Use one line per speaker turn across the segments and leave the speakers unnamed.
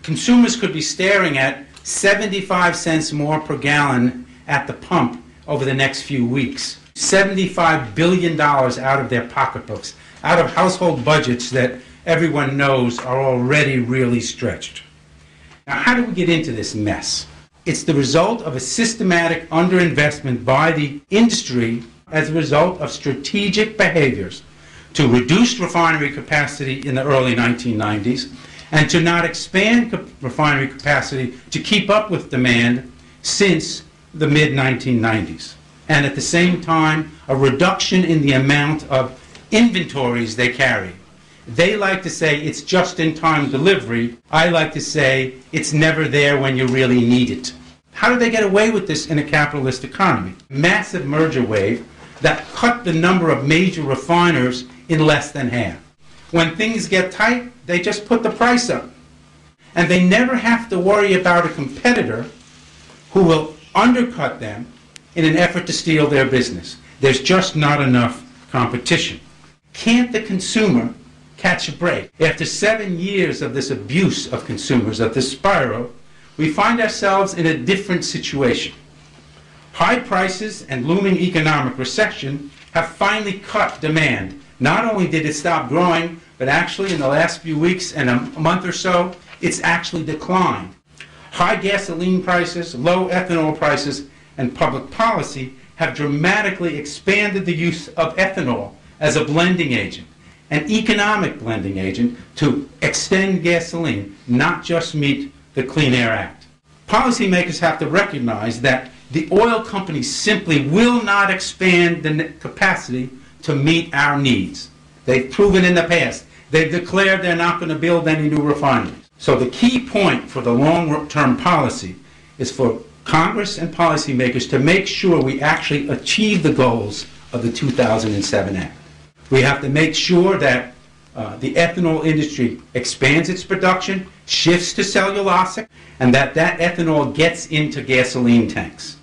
consumers could be staring at 75 cents more per gallon at the pump over the next few weeks. $75 billion out of their pocketbooks, out of household budgets that everyone knows are already really stretched. Now, how do we get into this mess? It's the result of a systematic underinvestment by the industry as a result of strategic behaviors to reduce refinery capacity in the early 1990s and to not expand refinery capacity to keep up with demand since the mid-1990s. And at the same time, a reduction in the amount of inventories they carry. They like to say it's just-in-time delivery. I like to say it's never there when you really need it. How do they get away with this in a capitalist economy? Massive merger wave that cut the number of major refiners in less than half. When things get tight, they just put the price up. And they never have to worry about a competitor who will undercut them in an effort to steal their business. There's just not enough competition. Can't the consumer catch a break? After 7 years of this abuse of consumers, of this spiral, we find ourselves in a different situation. High prices and looming economic recession have finally cut demand. Not only did it stop growing, but actually in the last few weeks and a month or so, it's actually declined. High gasoline prices, low ethanol prices, and public policy have dramatically expanded the use of ethanol as a blending agent, an economic blending agent to extend gasoline, not just meet the Clean Air Act. Policymakers have to recognize that the oil companies simply will not expand the capacity to meet our needs. They've proven in the past. They've declared they're not going to build any new refineries. So the key point for the long-term policy is for Congress and policymakers to make sure we actually achieve the goals of the 2007 Act. We have to make sure that the ethanol industry expands its production, shifts to cellulosic, and that ethanol gets into gasoline tanks.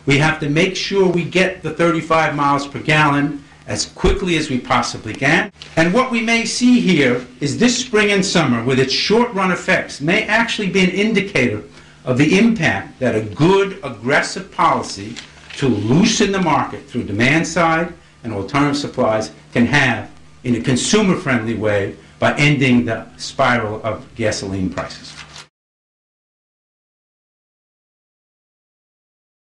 We have to make sure we get the 35 miles per gallon as quickly as we possibly can. And what we may see here is this spring and summer, with its short-run effects, may actually be an indicator of the impact that a good, aggressive policy to loosen the market through demand side and alternative supplies can have in a consumer-friendly way by ending the spiral of gasoline prices.